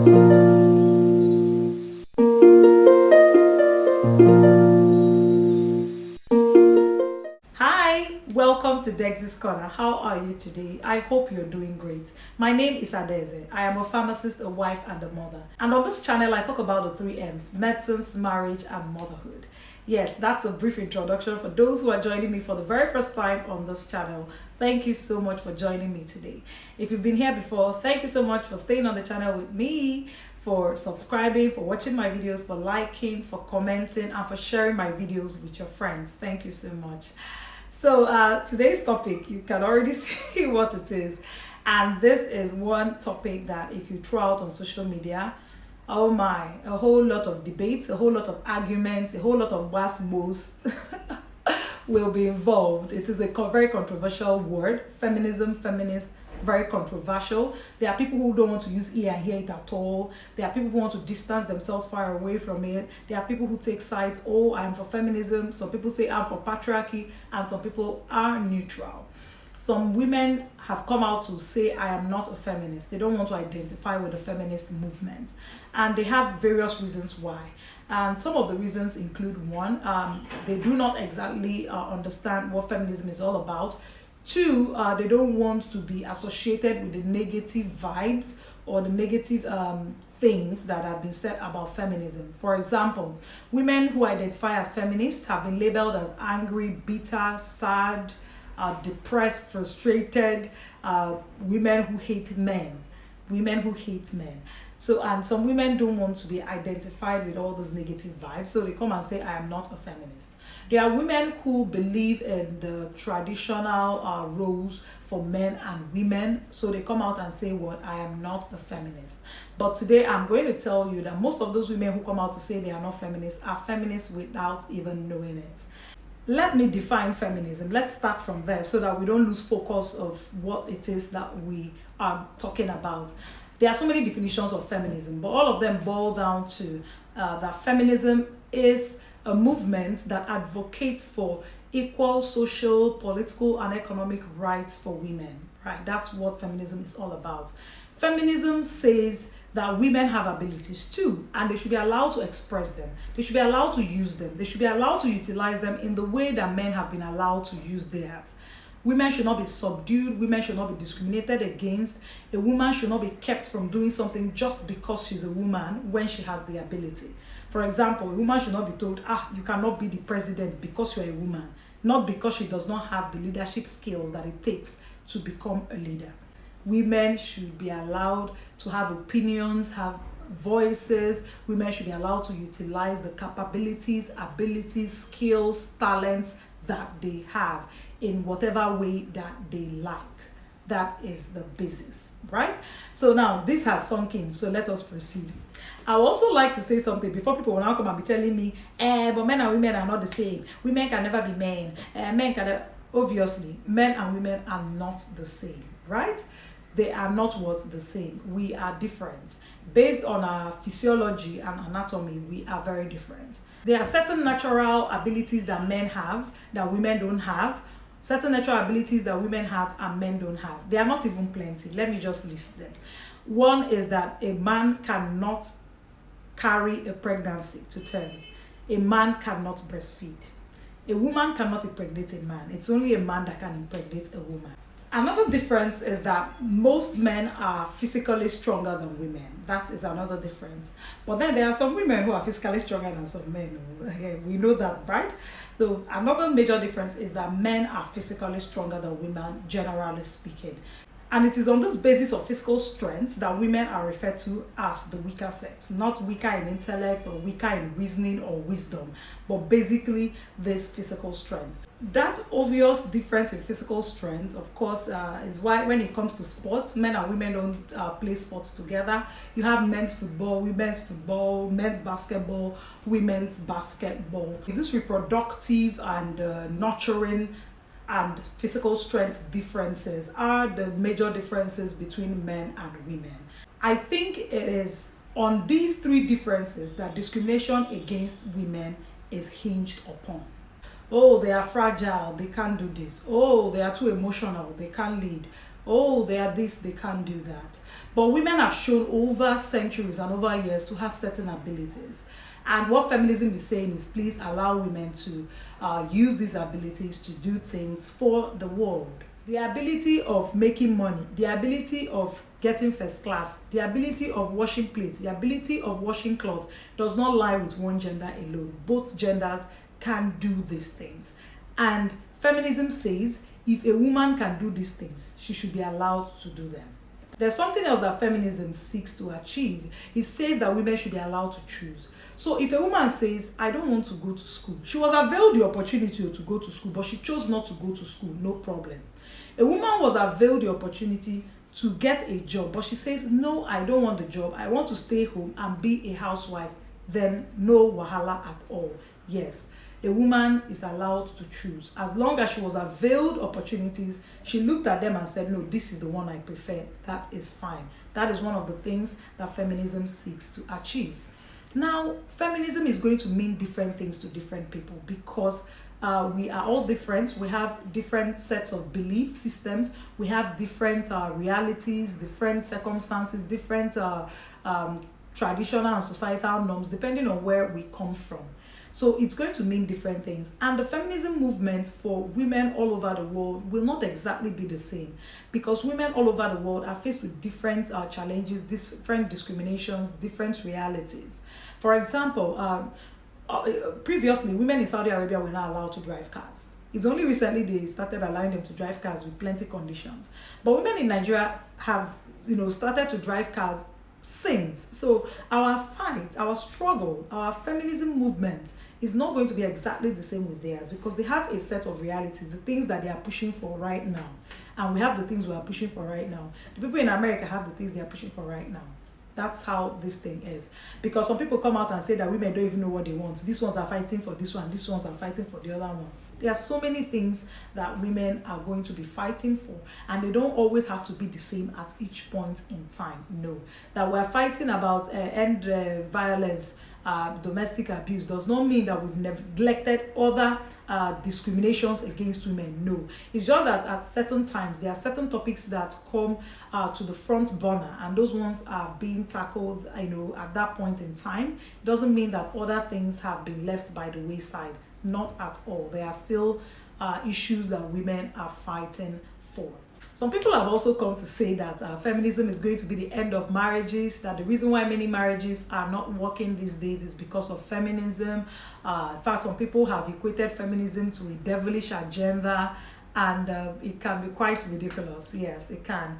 Hi, welcome to Dex's Corner. How are you today? I hope you're doing great. My name is Adeze. I am a pharmacist, a wife, and a mother. And on this channel, I talk about the three M's: medicines, marriage, and motherhood. Yes, that's a brief introduction for those who are joining me for the very first time on this channel. Thank you so much for joining me today. If you've been here before, thank you so much for staying on the channel with me, for subscribing, for watching my videos, for liking, for commenting, and for sharing my videos with your friends. Thank you so much. So today's topic, you can already see what it is. And this is one topic that if you throw out on social media, oh my, a whole lot of debates, a whole lot of arguments, a whole lot of wasmos will be involved. It is a very controversial word. Feminism, feminist, very controversial. There are people who don't want to use it and hear it at all. There are people who want to distance themselves far away from it. There are people who take sides. Oh, I am for feminism. Some people say I'm for patriarchy, and some people are neutral. Some women have come out to say I am not a feminist. They don't want to identify with the feminist movement, and they have various reasons why. And some of the reasons include: one, they do not exactly understand what feminism is all about. Two, they don't want to be associated with the negative vibes or the negative things that have been said about feminism. For example, women who identify as feminists have been labeled as angry, bitter, sad, depressed, frustrated, women who hate men. Women who hate men. So, and some women don't want to be identified with all those negative vibes, so they come and say, I am not a feminist. There are women who believe in the traditional roles for men and women, so they come out and say, well, I am not a feminist. But today I'm going to tell you that most of those women who come out to say they are not feminists are feminists without even knowing it. Let me define feminism. Let's start from there so that we don't lose focus of what it is that we are talking about. There are so many definitions of feminism, but all of them boil down to that feminism is a movement that advocates for equal social, political, and economic rights for women, right? That's what feminism is all about. Feminism says that women have abilities too, and they should be allowed to express them. They should be allowed to use them. They should be allowed to utilize them in the way that men have been allowed to use theirs. Women should not be subdued. Women should not be discriminated against. A woman should not be kept from doing something just because she's a woman when she has the ability. For example, a woman should not be told, you cannot be the president because you're a woman, not because she does not have the leadership skills that it takes to become a leader. Women should be allowed to have opinions, have voices. Women should be allowed to utilize the capabilities, abilities, skills, talents that they have in whatever way that they like. That is the basis, right? So now this has sunk in, so let us proceed. I would also like to say something before people will now come and be telling me, but men and women are not the same. Women can never be men. Men can never. Obviously, men and women are not the same, right? They are not the same. We are different. Based on our physiology and anatomy, we are very different. There are certain natural abilities that men have that women don't have. Certain natural abilities that women have and men don't have. They are not even plenty. Let me just list them. One is that a man cannot carry a pregnancy to term. A man cannot breastfeed. A woman cannot impregnate a man. It's only a man that can impregnate a woman. Another difference is that most men are physically stronger than women. That is another difference. But then there are some women who are physically stronger than some men. We know that, right? So another major difference is that men are physically stronger than women, generally speaking. And it is on this basis of physical strength that women are referred to as the weaker sex. Not weaker in intellect or weaker in reasoning or wisdom, but basically this physical strength. That obvious difference in physical strength, of course, is why when it comes to sports, men and women don't play sports together. You have men's football, men's basketball, women's basketball. Is this reproductive and nurturing and physical strength differences are the major differences between men and women. I think it is on these three differences that discrimination against women is hinged upon. Oh, they are fragile, they can't do this. Oh, they are too emotional, they can't lead. Oh, they are this, they can't do that. But women have shown over centuries and over years to have certain abilities. And what feminism is saying is, please allow women to use these abilities to do things for the world. The ability of making money, the ability of getting first class, the ability of washing plates, the ability of washing clothes does not lie with one gender alone. Both genders can do these things. And feminism says if a woman can do these things, she should be allowed to do them. There's something else that feminism seeks to achieve. It says that women should be allowed to choose. So if a woman says, I don't want to go to school, she was availed the opportunity to go to school, but she chose not to go to school, no problem. A woman was availed the opportunity to get a job, but she says, no, I don't want the job. I want to stay home and be a housewife. Then no wahala at all. Yes, a woman is allowed to choose. As long as she was availed opportunities, she looked at them and said, no, this is the one I prefer. That is fine. That is one of the things that feminism seeks to achieve. Now, feminism is going to mean different things to different people because we are all different. We have different sets of belief systems. We have different realities, different circumstances, different traditional and societal norms, depending on where we come from. So it's going to mean different things. And the feminism movement for women all over the world will not exactly be the same because women all over the world are faced with different challenges, different discriminations, different realities. For example, previously, women in Saudi Arabia were not allowed to drive cars. It's only recently they started allowing them to drive cars with plenty conditions. But women in Nigeria have, started to drive cars since. So our fight, our struggle, our feminism movement is not going to be exactly the same with theirs because they have a set of realities, the things that they are pushing for right now. And we have the things we are pushing for right now. The people in America have the things they are pushing for right now. That's how this thing is. Because some people come out and say that women don't even know what they want. These ones are fighting for this one, these ones are fighting for the other one. There are so many things that women are going to be fighting for, and they don't always have to be the same at each point in time. No. That we're fighting about end violence, domestic abuse does not mean that we've neglected other discriminations against women. No. It's just that at certain times there are certain topics that come to the front burner, and those ones are being tackled at that point in time. It doesn't mean that other things have been left by the wayside. Not at all. There are still issues that women are fighting for. Some people have also come to say that feminism is going to be the end of marriages, that the reason why many marriages are not working these days is because of feminism. In fact, some people have equated feminism to a devilish agenda, and it can be quite ridiculous. Yes, it can.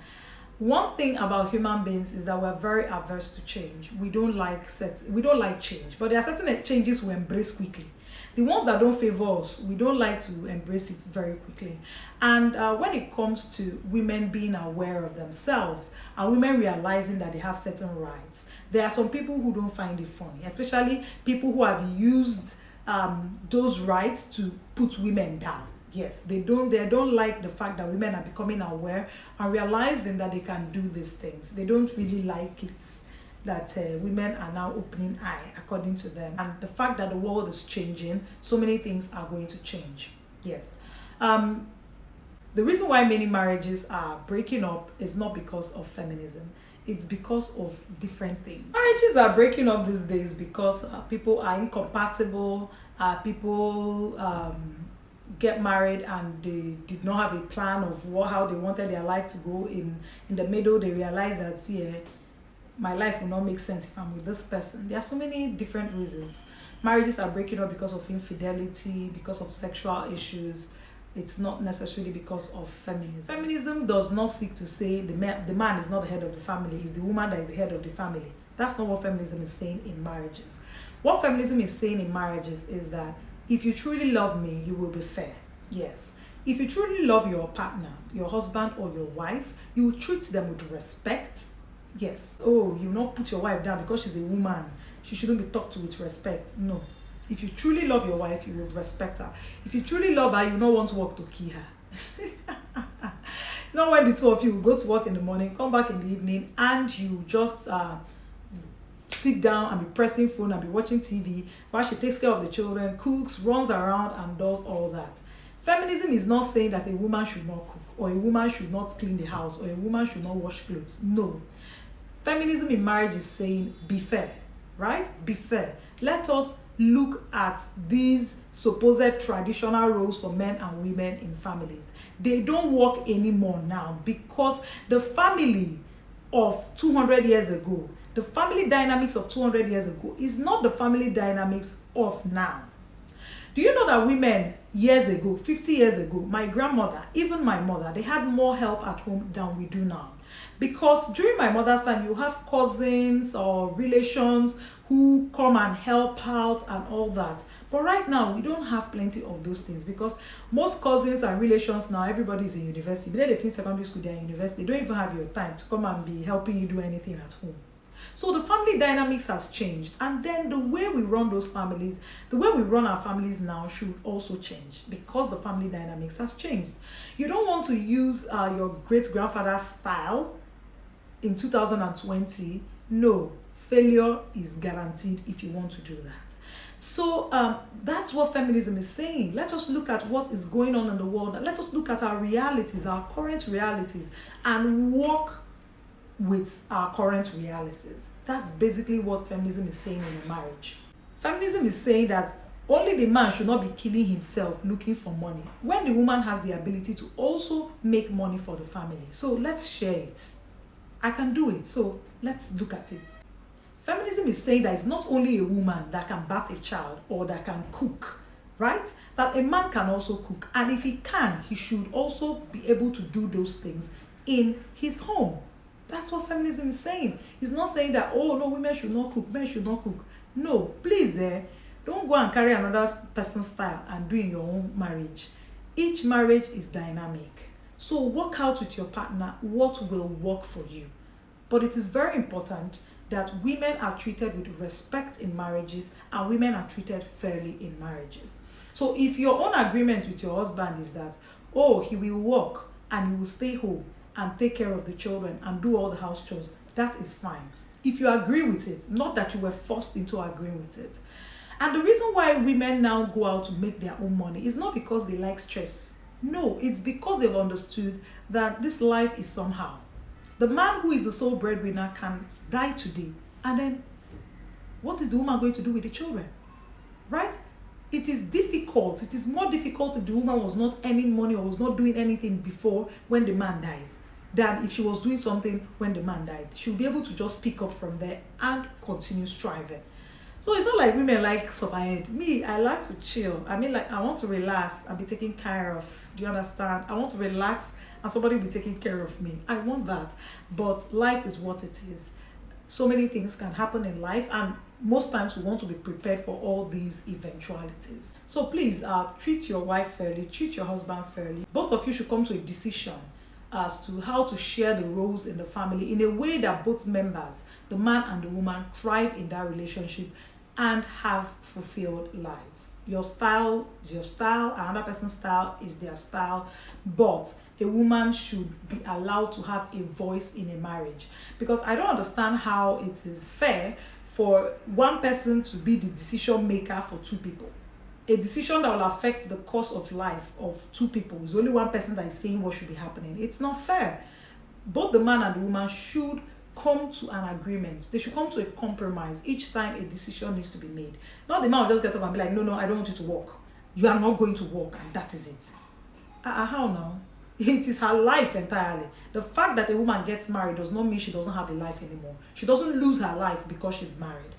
One thing about human beings is that we're very averse to change. We don't like change, but there are certain changes we embrace quickly. The ones that don't favor us, we don't like to embrace it very quickly. And when it comes to women being aware of themselves and women realizing that they have certain rights, there are some people who don't find it funny, especially people who have used those rights to put women down. Yes, they don't like the fact that women are becoming aware and realizing that they can do these things. They don't really like it that women are now opening eye, according to them. And the fact that the world is changing, so many things are going to change. Yes. The reason why many marriages are breaking up is not because of feminism. It's because of different things. Marriages are breaking up these days because people are incompatible, people get married and they did not have a plan of how they wanted their life to go. In the middle, they realize that, my life will not make sense if I'm with this person. There are so many different reasons. Marriages are breaking up because of infidelity, because of sexual issues. It's not necessarily because of feminism. Feminism does not seek to say the man is not the head of the family, it's the woman that is the head of the family. That's not what feminism is saying in marriages. What feminism is saying in marriages is that if you truly love me, you will be fair. Yes. If you truly love your partner, your husband or your wife, you will treat them with respect. Yes. Oh, you not put your wife down because she's a woman. She shouldn't be talked to with respect. No. If you truly love your wife, you will respect her. If you truly love her, you don't want to work to kill her. Not when the two of you go to work in the morning, come back in the evening, and you just sit down and be pressing phone and be watching TV while she takes care of the children, cooks, runs around, and does all that. Feminism is not saying that a woman should not cook, or a woman should not clean the house, or a woman should not wash clothes. No. Feminism in marriage is saying be fair, right? Be fair. Let us look at these supposed traditional roles for men and women in families. They don't work anymore now, because the family of 200 years ago, the family dynamics of 200 years ago is not the family dynamics of now. Do you know that women years ago, 50 years ago, my grandmother, even my mother, they had more help at home than we do now? Because during my mother's time, you have cousins or relations who come and help out and all that. But right now, we don't have plenty of those things, because most cousins and relations now, everybody's in university. But then they finish secondary school, they're in university. They don't even have your time to come and be helping you do anything at home. So the family dynamics has changed, and then the way we run those families, the way we run our families now should also change, because the family dynamics has changed. You don't want to use your great-grandfather's style in 2020. No, failure is guaranteed if you want to do that. So that's what feminism is saying. Let us look at what is going on in the world. Let us look at our realities, our current realities, and work with our current realities. That's basically what feminism is saying in a marriage. Feminism is saying that only the man should not be killing himself looking for money, when the woman has the ability to also make money for the family. So let's share it. I can do it, so let's look at it. Feminism is saying that it's not only a woman that can birth a child or that can cook, right? That a man can also cook. And if he can, he should also be able to do those things in his home. That's what feminism is saying. It's not saying that, oh no, women should not cook, men should not cook. No, please, don't go and carry another person's style and do in your own marriage. Each marriage is dynamic. So work out with your partner what will work for you. But it is very important that women are treated with respect in marriages, and women are treated fairly in marriages. So if your own agreement with your husband is that, oh, he will work and he will stay home and take care of the children and do all the house chores, that is fine. If you agree with it, not that you were forced into agreeing with it. And the reason why women now go out to make their own money is not because they like stress. No, it's because they've understood that this life is somehow. The man who is the sole breadwinner can die today, and then what is the woman going to do with the children? Right? It is difficult. It is more difficult if the woman was not earning money or was not doing anything before when the man dies, than if she was doing something when the man died. She'll be able to just pick up from there and continue striving. So it's not like women like suffer. Me, I like to chill. I mean, like, I want to relax and be taken care of. Do you understand? I want to relax and somebody will be taking care of me. I want that. But life is what it is. So many things can happen in life, and most times we want to be prepared for all these eventualities. So please treat your wife fairly, treat your husband fairly. Both of you should come to a decision as to how to share the roles in the family in a way that both members, the man and the woman, thrive in that relationship and have fulfilled lives. Your style is your style, another person's style is their style, but a woman should be allowed to have a voice in a marriage, because I don't understand how it is fair for one person to be the decision maker for two people. A decision that will affect the course of life of two people is only one person that is saying what should be happening. It's not fair. Both the man and the woman should come to an agreement. They should come to a compromise each time a decision needs to be made. Not the man will just get up and be like, no, I don't want you to work. You are not going to work, and that is it. How now? It is her life entirely. The fact that a woman gets married does not mean she doesn't have a life anymore. She doesn't lose her life because she's married.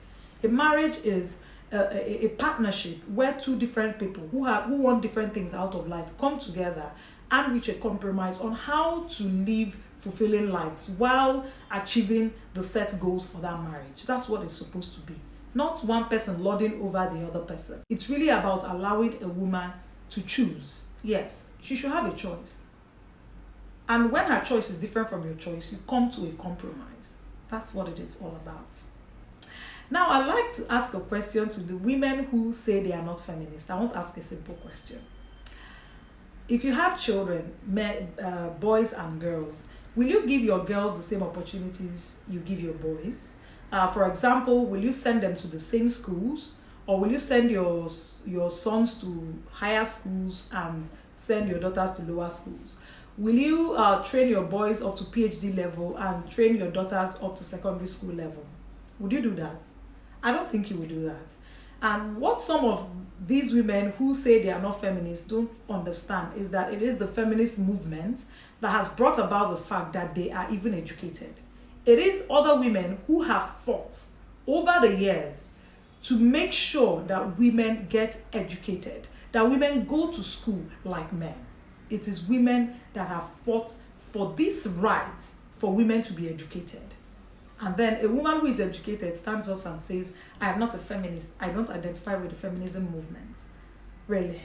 A marriage is a partnership where two different people who want different things out of life come together and reach a compromise on how to live fulfilling lives while achieving the set goals for that marriage. That's what it's supposed to be. Not one person lording over the other person. It's really about allowing a woman to choose. Yes, she should have a choice. And when her choice is different from your choice, you come to a compromise. That's what it is all about. Now, I'd like to ask a question to the women who say they are not feminists. I want to ask a simple question. If you have children, boys and girls, will you give your girls the same opportunities you give your boys? For example, will you send them to the same schools, or will you send your sons to higher schools and send your daughters to lower schools? Will you train your boys up to PhD level and train your daughters up to secondary school level? Would you do that? I don't think you would do that. And what some of these women who say they are not feminists don't understand is that it is the feminist movement that has brought about the fact that they are even educated. It is other women who have fought over the years to make sure that women get educated, that women go to school like men. It is women that have fought for this right for women to be educated. And then a woman who is educated stands up and says, I am not a feminist. I don't identify with the feminism movement. Really?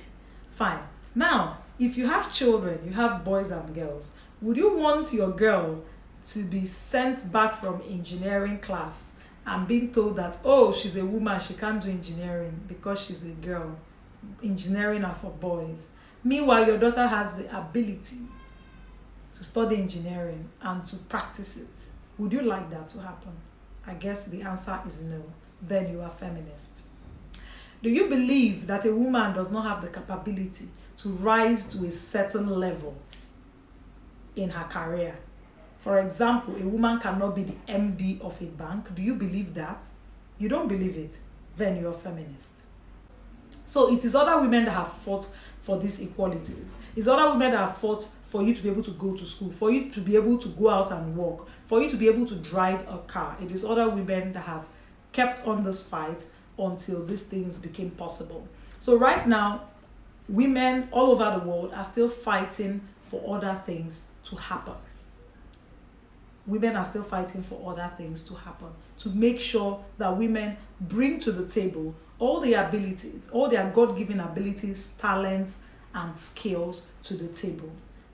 Fine. Now, if you have children, you have boys and girls, would you want your girl to be sent back from engineering class and being told that, oh, she's a woman, she can't do engineering because she's a girl? Engineering are for boys. Meanwhile, your daughter has the ability to study engineering and to practice it. Would you like that to happen? I guess the answer is no. Then you are feminist. Do you believe that a woman does not have the capability to rise to a certain level in her career? For example, a woman cannot be the MD of a bank. Do you believe that? You don't believe it. Then you're a feminist. So it is other women that have fought for these equalities. It's other women that have fought for you to be able to go to school, for you to be able to go out and work, for you to be able to drive a car. It is other women that have kept on this fight until these things became possible. So right now, women all over the world are still fighting for other things to happen. Women are still fighting for other things to happen, to make sure that women bring to the table all the abilities, all their God-given abilities, talents, and skills to the table.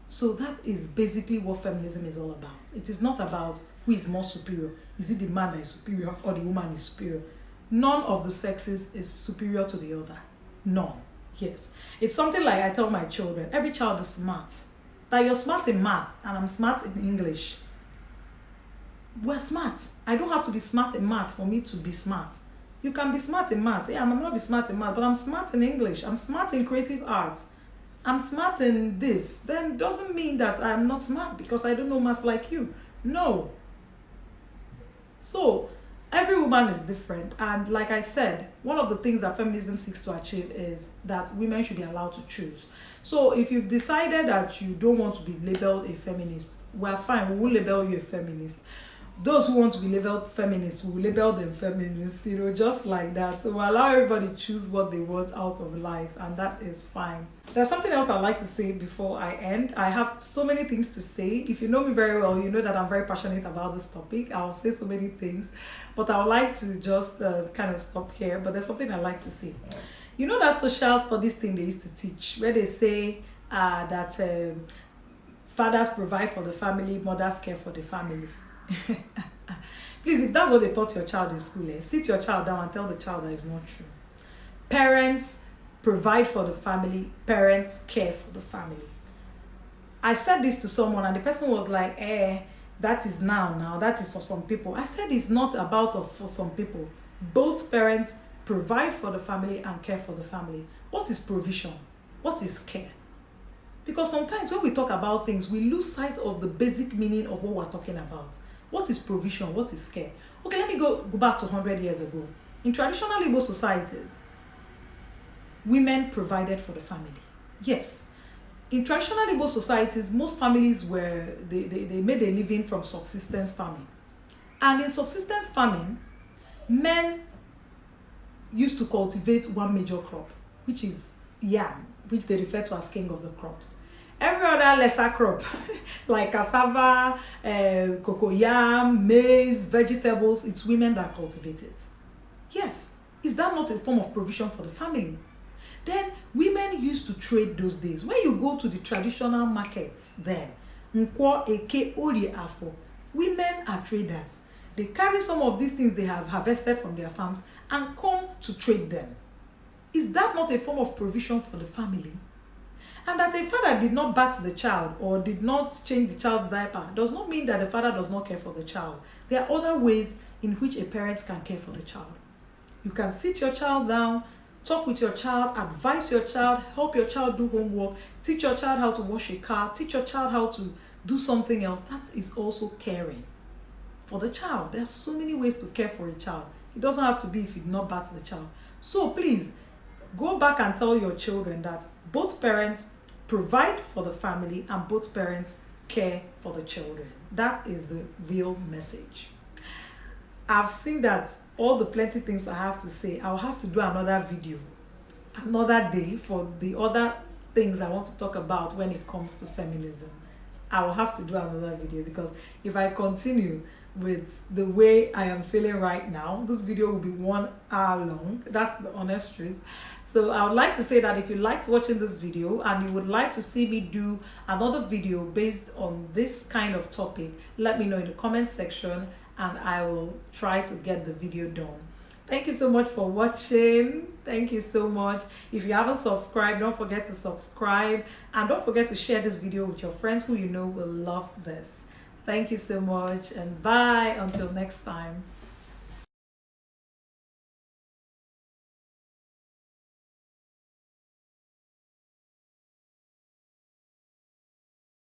So that is basically what feminism is all about. It is not about who is more superior. Is it the man that is superior or the woman is superior? None of the sexes is superior to the other. None. Yes. It's something like I tell my children, every child is smart. That you're smart in math and I'm smart in English. We're smart. I don't have to be smart in math for me to be smart. You can be smart in math. Yeah, I might not be smart in math, but I'm smart in English. I'm smart in creative arts. I'm smart in this. Then doesn't mean that I'm not smart because I don't know math like you. No. So every woman is different. And like I said, one of the things that feminism seeks to achieve is that women should be allowed to choose. So if you've decided that you don't want to be labeled a feminist, well, fine, we will label you a feminist. Those who want to be labeled feminists, we will label them feminists, just like that. So we'll allow everybody to choose what they want out of life, and that is fine. There's something else I'd like to say before I end. I have so many things to say. If you know me very well, you know that I'm very passionate about this topic. I'll say so many things, but I would like to just kind of stop here. But there's something I'd like to say. You know that social studies thing they used to teach, where they say that fathers provide for the family, mothers care for the family. Please, if that's what they taught your child in school, sit your child down and tell the child that is not true. Parents provide for the family, parents care for the family. I said this to someone and the person was like, that is now, that is for some people. I said it's not about for some people. Both parents provide for the family and care for the family. What is provision? What is care? Because sometimes when we talk about things, we lose sight of the basic meaning of what we're talking about. What is provision? What is care? Okay, let me go back to 100 years ago. In traditional Igbo societies, women provided for the family. Yes. In traditional Igbo societies, most families they made a living from subsistence farming. And in subsistence farming, men used to cultivate one major crop, which is yam, which they refer to as king of the crops. Every other lesser crop, like cassava, cocoyam, maize, vegetables, it's women that cultivate it. Yes, is that not a form of provision for the family? Then women used to trade those days. When you go to the traditional markets then, Nkwo, Eke, Ori, Afo, women are traders. They carry some of these things they have harvested from their farms and come to trade them. Is that not a form of provision for the family? And that a father did not bat the child or did not change the child's diaper does not mean that the father does not care for the child. There are other ways in which a parent can care for the child. You can sit your child down, talk with your child, advise your child, help your child do homework, teach your child how to wash a car, teach your child how to do something else. That is also caring for the child. There are so many ways to care for a child. It doesn't have to be if you do not bat the child. So please, go back and tell your children that both parents provide for the family and both parents care for the children. That is the real message. I've seen that all the plenty things I have to say. I'll have to do another video another day for the other things I want to talk about when it comes to feminism. I will have to do another video, because if I continue with the way I am feeling right now, this video will be 1 hour long. That's the honest truth. So I would like to say that if you liked watching this video and you would like to see me do another video based on this kind of topic, let me know in the comment section and I will try to get the video done. Thank you so much for watching. Thank you so much. If you haven't subscribed, don't forget to subscribe, and don't forget to share this video with your friends who you know will love this. Thank you so much, and bye until next time.